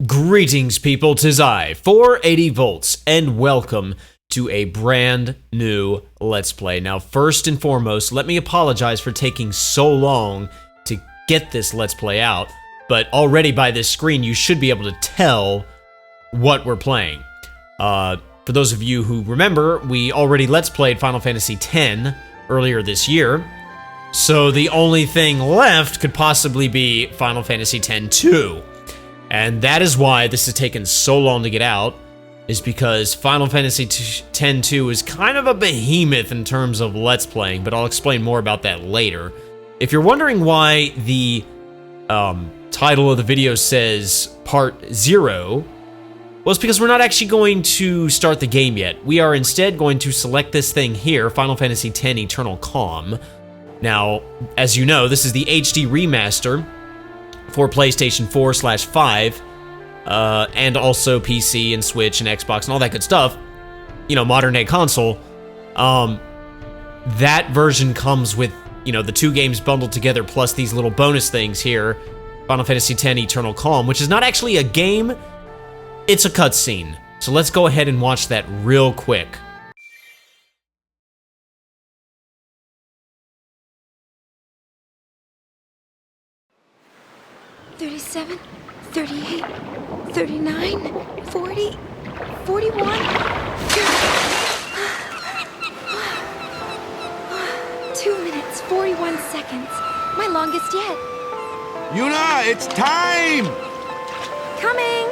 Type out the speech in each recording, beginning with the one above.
Greetings, people. 'Tis I, 480 volts, and welcome to a brand new Let's Play. Now, first and foremost, let me apologize for taking so long to get this Let's Play out, but already by this screen, you should be able to tell what we're playing. For those of you who remember, we already Let's Played Final Fantasy X earlier this year, so the only thing left could possibly be Final Fantasy X-2. And that is why this has taken so long to get out, is because Final Fantasy X-2 is kind of a behemoth in terms of Let's Playing, but I'll explain more about that later. If you're wondering why the title of the video says Part 0, well, it's because we're not actually going to start the game yet. We are instead going to select this thing here, Final Fantasy X Eternal Calm. Now, as you know, this is the HD remaster for PlayStation 4/5, and also PC and Switch and Xbox and all that good stuff. You know, modern day console. That version comes with, you know, the two games bundled together plus these little bonus things here. Final Fantasy X Eternal Calm, which is not actually a game, it's a cutscene. So let's go ahead and watch that real quick. 37, 38, 39, 40, 41. 2 minutes, 41 seconds. My longest yet. Yuna, it's time! Coming!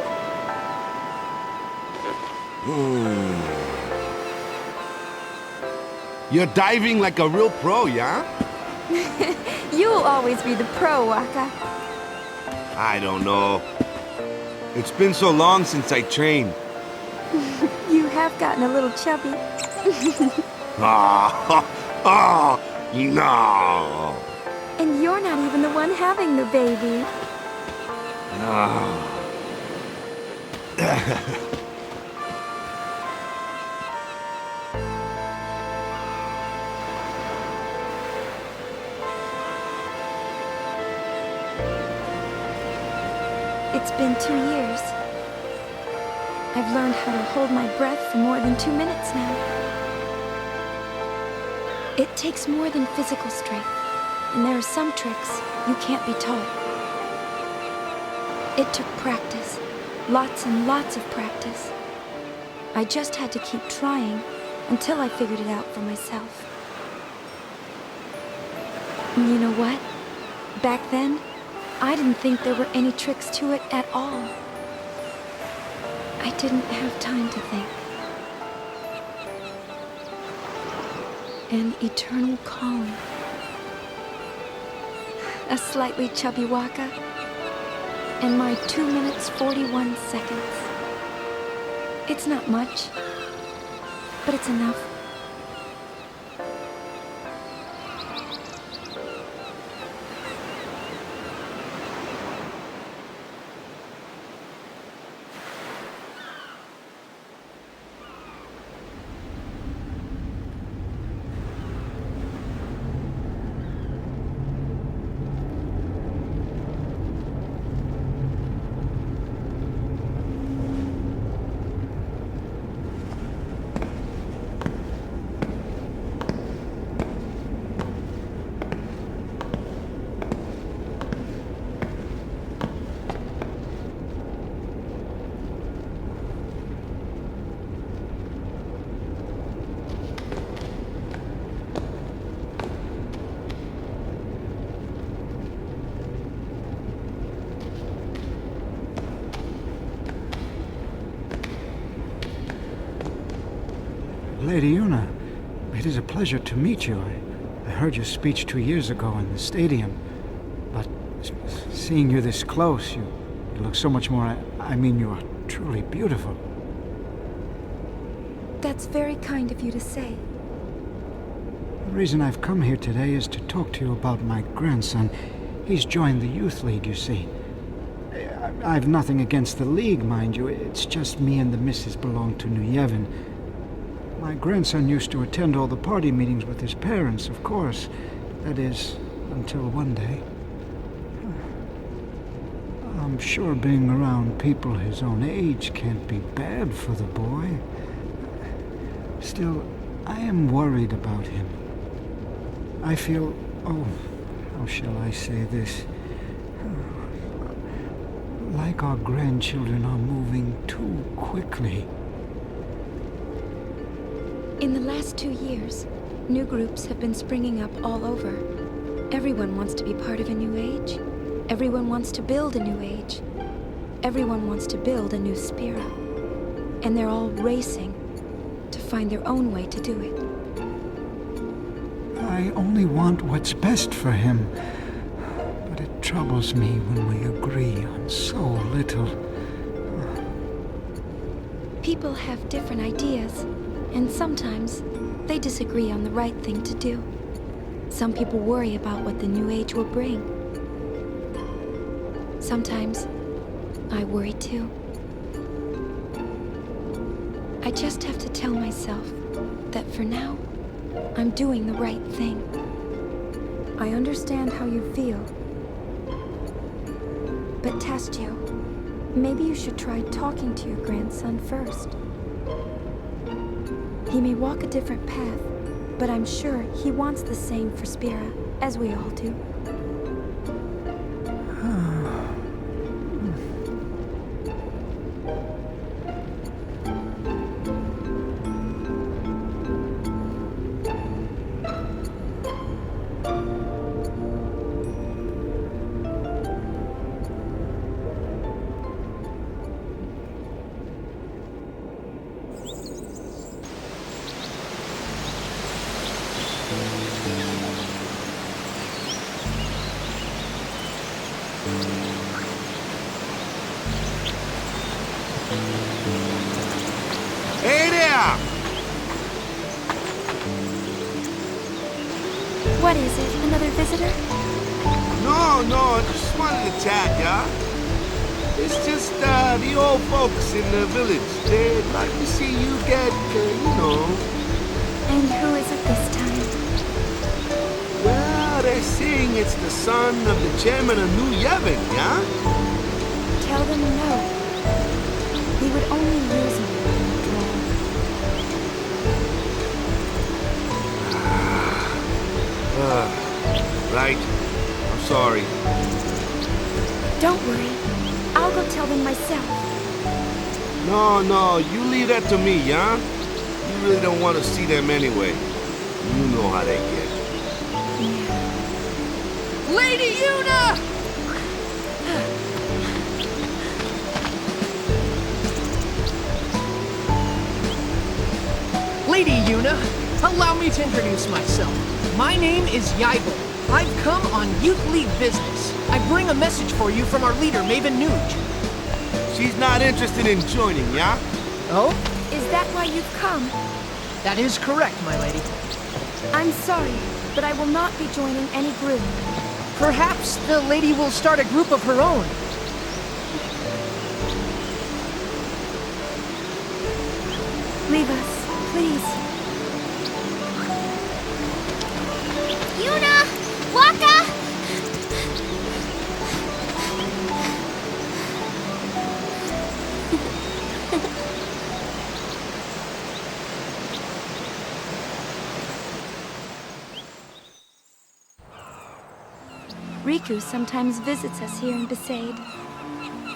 You're diving like a real pro, yeah? You'll always be the pro, Waka. I don't know. It's been so long since I trained. You have gotten a little chubby. Oh, no. And you're not even the one having the baby. It's been 2 years. I've learned how to hold my breath for more than 2 minutes now. It takes more than physical strength, and there are some tricks you can't be taught. It took practice, lots and lots of practice. I just had to keep trying until I figured it out for myself. And you know what? Back then, I didn't think there were any tricks to it at all. I didn't have time to think. An eternal calm. A slightly chubby Waka. And my 2 minutes, 41 seconds. It's not much, but it's enough. Lady Yuna, it is a pleasure to meet you. I heard your speech 2 years ago in the stadium, but seeing you this close, you look so much more. I mean, you are truly beautiful. That's very kind of you to say. The reason I've come here today is to talk to you about my grandson. He's joined the youth league, you see. I've nothing against the league, mind you. It's just me and the missus belong to New Yevon. My grandson used to attend all the party meetings with his parents, of course. That is, until one day. I'm sure being around people his own age can't be bad for the boy. Still, I am worried about him. I feel, how shall I say this? Like our grandchildren are moving too quickly. In the last 2 years, new groups have been springing up all over. Everyone wants to be part of a new age. Everyone wants to build a new age. Everyone wants to build a new Spira. And they're all racing to find their own way to do it. I only want what's best for him. But it troubles me when we agree on so little. People have different ideas, and sometimes they disagree on the right thing to do. Some people worry about what the new age will bring. Sometimes I worry too. I just have to tell myself that for now, I'm doing the right thing. I understand how you feel. But Tastio, maybe you should try talking to your grandson first. He may walk a different path, but I'm sure he wants the same for Spira, as we all do. Hey there! What is it? Another visitor? No, I just wanted to chat, yeah? It's just, the old folks in the village. They'd like to see you get, And who is it this time? Well, they're saying it's the son of the chairman of New Yevon, yeah? Tell them no. He would only use me after all. Right. I'm sorry. Don't worry. I'll go tell them myself. No, you leave that to me, yeah? You really don't want to see them anyway. You know how they get. Yeah. Lady Yuna! Lady Yuna, allow me to introduce myself. My name is Yaibel. I've come on Youth League business. I bring a message for you from our leader, Maven Nuge. She's not interested in joining, yeah? Oh? Is that why you've come? That is correct, my lady. I'm sorry, but I will not be joining any group. Perhaps the lady will start a group of her own. Leave us, please. Yuna! Waka! Riku sometimes visits us here in Besaid.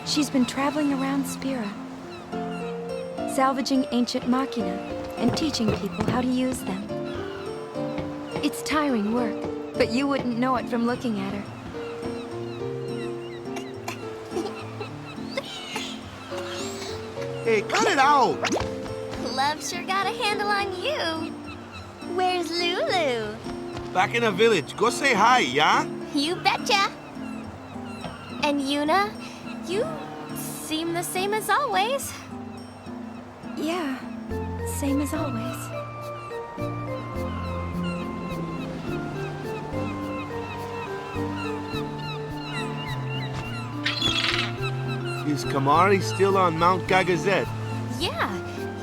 She's been traveling around Spira, salvaging ancient machina and teaching people how to use them. It's tiring work, but you wouldn't know it from looking at her. Hey, cut it out! Love sure got a handle on you. Where's Lulu? Back in the village. Go say hi, yeah? You betcha. And Yuna, you seem the same as always. Yeah, same as always. Is Kamari still on Mount Gagazet? Yeah,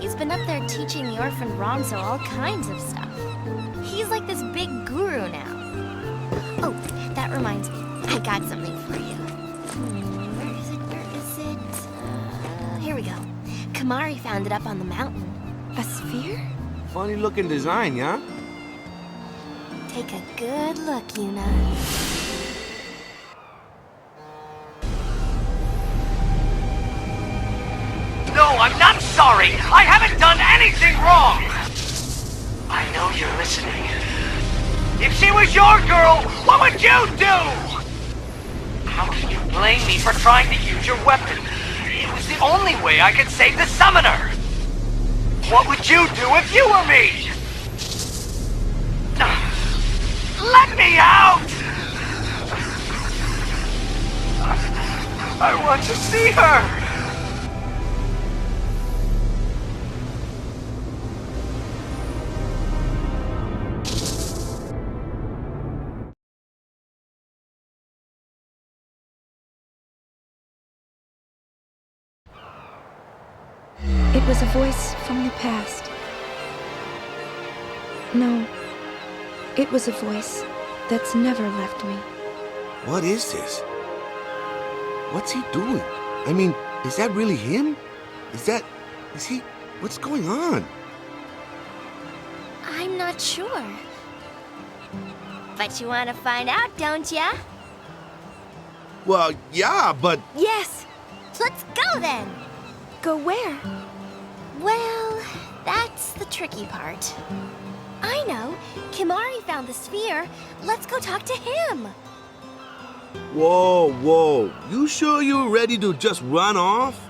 he's been up there teaching the orphan Ronzo all kinds of stuff. He's like this big guru now. Oh, that reminds me. I got something for you. Where is Kimari found it up on the mountain. A sphere? Funny looking design, yeah? Take a good look, Yuna. No, I'm not sorry. I haven't done anything wrong. I know you're listening. If she was your girl, what would you do? How can you blame me for trying to use your weapon? It was the only way I could save the summoner. What would you do if you were me? Let me out! I want to see her! It was a voice from the past. No, it was a voice that's never left me. What is this? What's he doing? I mean, is that really him? Is he... What's going on? I'm not sure. But you want to find out, don't ya? Well, yeah, but... Yes! Let's go then! Go where? Well, that's the tricky part. I know! Kimari found the sphere. Let's go talk to him! Whoa. You sure you're ready to just run off?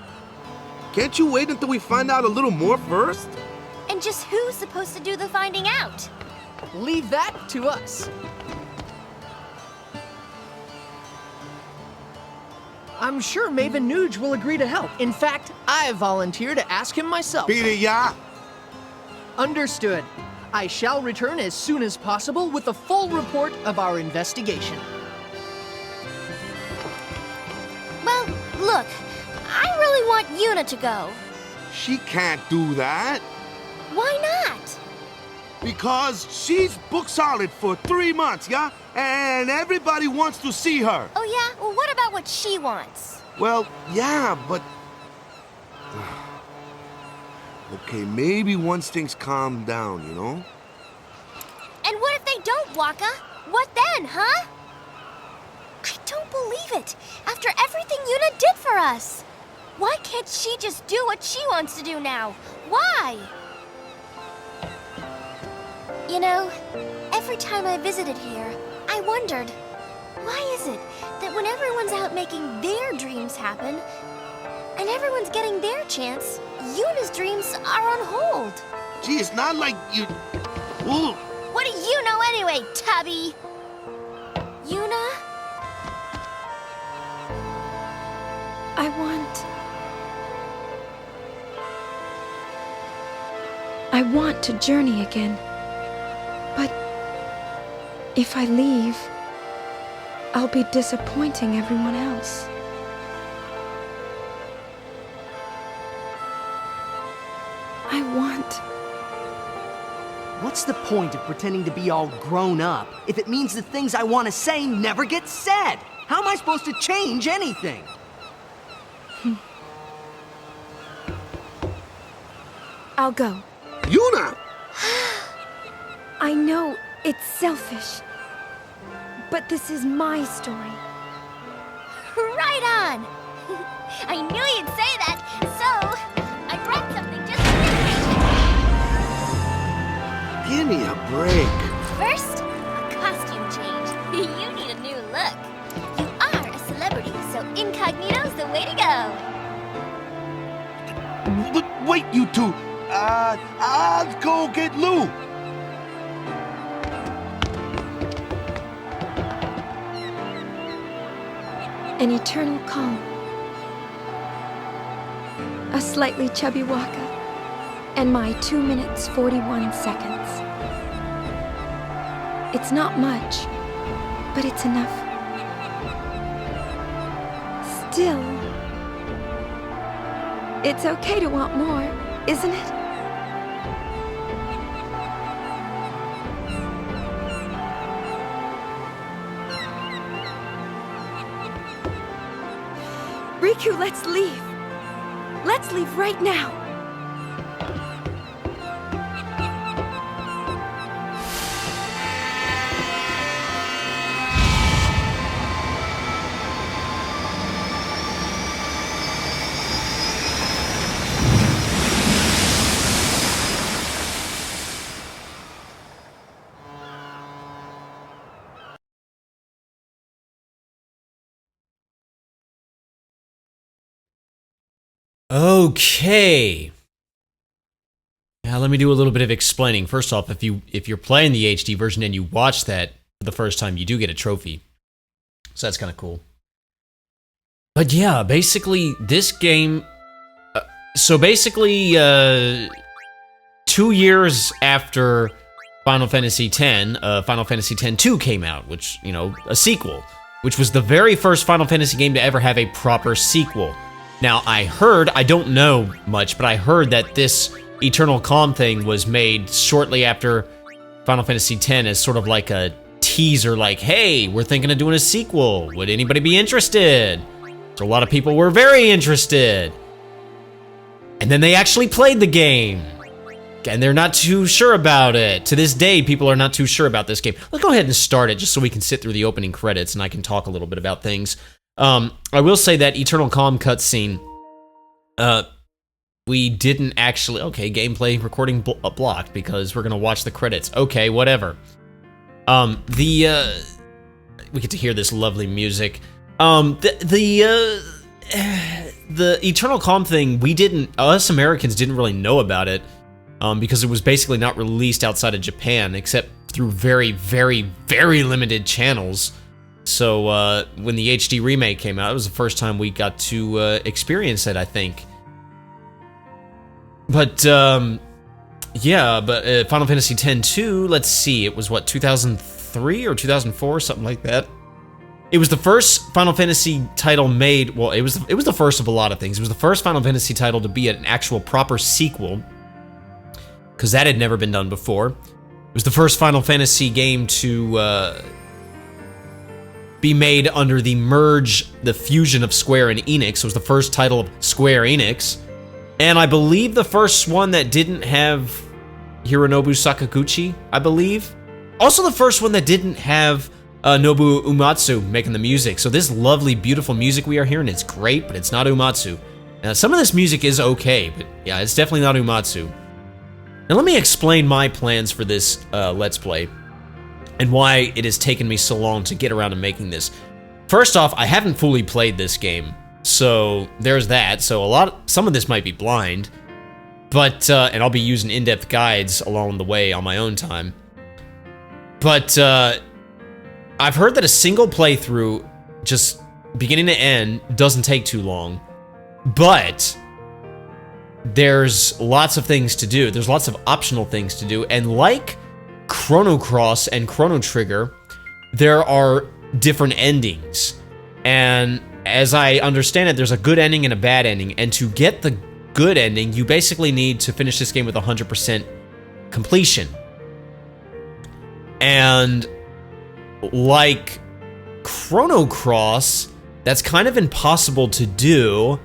Can't you wait until we find out a little more first? And just who's supposed to do the finding out? Leave that to us. I'm sure Maven Nuge will agree to help. In fact, I volunteer to ask him myself. Beat it, yeah? Understood. I shall return as soon as possible with a full report of our investigation. Well, look, I really want Yuna to go. She can't do that. Why not? Because she's book solid for 3 months, yeah? And everybody wants to see her. Oh yeah? Well, what about what she wants? Well, yeah, but... Okay, maybe once things calm down, you know? And what if they don't, Waka? What then, huh? I don't believe it. After everything Yuna did for us. Why can't she just do what she wants to do now? Why? You know, every time I visited here, I wondered, why is it that when everyone's out making their dreams happen, and everyone's getting their chance, Yuna's dreams are on hold? Gee, it's not like you... Ooh. What do you know anyway, Tubby? Yuna? I want to journey again. But if I leave, I'll be disappointing everyone else. I want... What's the point of pretending to be all grown up if it means the things I want to say never get said? How am I supposed to change anything? I'll go. Yuna! I know it's selfish, but this is my story. Right on! I knew you'd say that, so I brought something just for you. Give me a break. First, a costume change. You need a new look. You are a celebrity, so incognito's the way to go. But wait, you two. I'll go get Lou. An eternal calm. A slightly chubby Waka. And my 2 minutes 41 seconds. It's not much, but it's enough. Still, it's okay to want more, isn't it? Riku, let's leave. Let's leave right now. Okay. Now let me do a little bit of explaining. First off, if you're playing the HD version and you watch that for the first time, you do get a trophy. So that's kind of cool. But yeah, basically this game. So basically, 2 years after Final Fantasy X, Final Fantasy X-2 came out, which, you know, a sequel, which was the very first Final Fantasy game to ever have a proper sequel. Now, I don't know much, but I heard that this Eternal Calm thing was made shortly after Final Fantasy X as sort of like a teaser, like, hey, we're thinking of doing a sequel. Would anybody be interested? So a lot of people were very interested. And then they actually played the game. And they're not too sure about it. To this day, people are not too sure about this game. Let's go ahead and start it just so we can sit through the opening credits and I can talk a little bit about things. I will say that Eternal Calm cutscene, we didn't actually... Okay, gameplay recording blocked because we're going to watch the credits. Okay, whatever. We get to hear this lovely music. The Eternal Calm thing, us Americans didn't really know about it. Because it was basically not released outside of Japan, except through very, very, very limited channels. So when the HD remake came out, it was the first time we got to experience it, I think. But, yeah, but Final Fantasy X-2, let's see, it was what, 2003 or 2004, something like that? It was the first Final Fantasy title made, well, it was the first of a lot of things. It was the first Final Fantasy title to be an actual proper sequel, because that had never been done before. It was the first Final Fantasy game to be made under the fusion of Square and Enix. It was the first title of Square Enix. And I believe the first one that didn't have Hironobu Sakaguchi, I believe. Also the first one that didn't have Nobuo Uematsu making the music. So this lovely, beautiful music we are hearing, it's great, but it's not Uematsu. Now, some of this music is okay, but yeah, it's definitely not Uematsu. Now let me explain my plans for this Let's Play, and why it has taken me so long to get around to making this. First off, I haven't fully played this game, so there's that. So some of this might be blind, but and I'll be using in-depth guides along the way on my own time. But I've heard that a single playthrough, just beginning to end, doesn't take too long, but there's lots of things to do. There's lots of optional things to do, and like Chrono Cross and Chrono Trigger, there are different endings. And as I understand it, there's a good ending and a bad ending, and to get the good ending, you basically need to finish this game with 100% completion. And like Chrono Cross, that's kind of impossible to do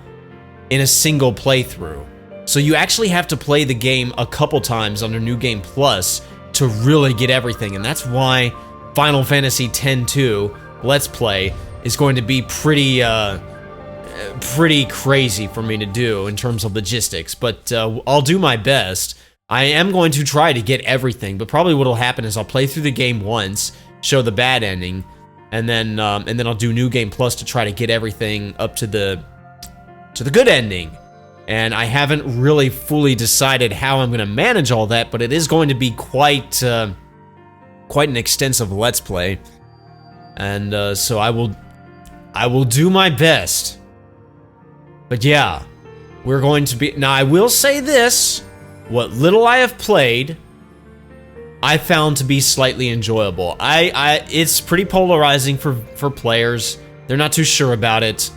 in a single playthrough. So you actually have to play the game a couple times under New Game Plus to really get everything, and that's why Final Fantasy X-2 Let's Play is going to be pretty crazy for me to do in terms of logistics, but I'll do my best. I am going to try to get everything, but probably what'll happen is I'll play through the game once, show the bad ending, and then I'll do New Game Plus to try to get everything up to the good ending. And I haven't really fully decided how I'm going to manage all that, but it is going to be quite an extensive Let's Play. And so I will do my best. But yeah, we're going to be... Now, I will say this. What little I have played, I found to be slightly enjoyable. It's pretty polarizing for players. They're not too sure about it.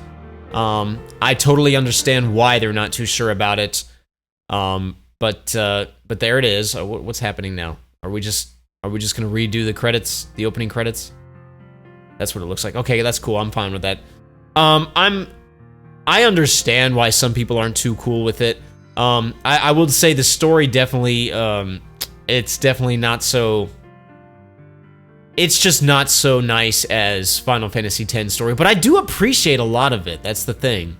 I totally understand why they're not too sure about it. But there it is. What's happening now? Are we just gonna redo the credits, the opening credits? That's what it looks like. Okay, that's cool. I'm fine with that. I understand why some people aren't too cool with it. I would say the story definitely, it's definitely not so... It's just not so nice as Final Fantasy X story, but I do appreciate a lot of it. That's the thing.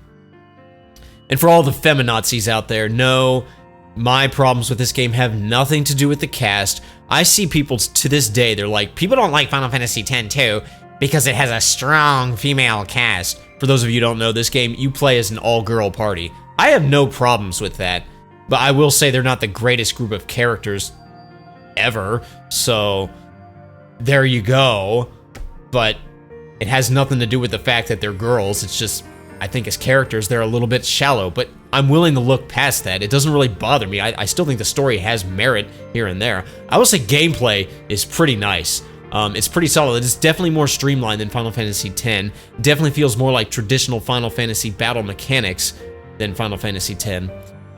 And for all the feminazis out there, no, my problems with this game have nothing to do with the cast. I see people to this day, they're like, people don't like Final Fantasy X-2 because it has a strong female cast. For those of you who don't know, this game, you play as an all-girl party. I have no problems with that. But I will say they're not the greatest group of characters ever. So there you go. But it has nothing to do with the fact that they're girls. It's just, I think as characters, they're a little bit shallow. But I'm willing to look past that. It doesn't really bother me. I still think the story has merit here and there. I will say gameplay is pretty nice. It's pretty solid. It's definitely more streamlined than Final Fantasy X. Definitely feels more like traditional Final Fantasy battle mechanics than Final Fantasy X.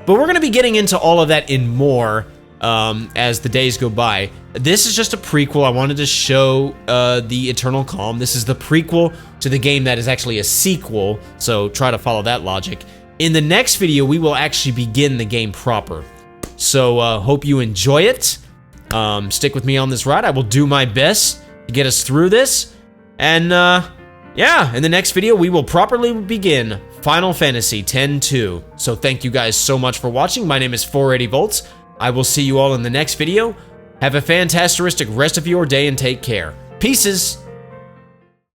But we're going to be getting into all of that and more as the days go by. This is just a prequel. I wanted to show the Eternal Calm. This is the prequel to the game that is actually a sequel, so try to follow that logic. In the next video, we will actually begin the game proper. So hope you enjoy it. Stick with me on this ride. I will do my best to get us through this. And yeah, in the next video, we will properly begin Final Fantasy X-2. So thank you guys so much for watching. My name is 480 Volts. I will see you all in the next video. Have a fantastic rest of your day and take care. Pieces.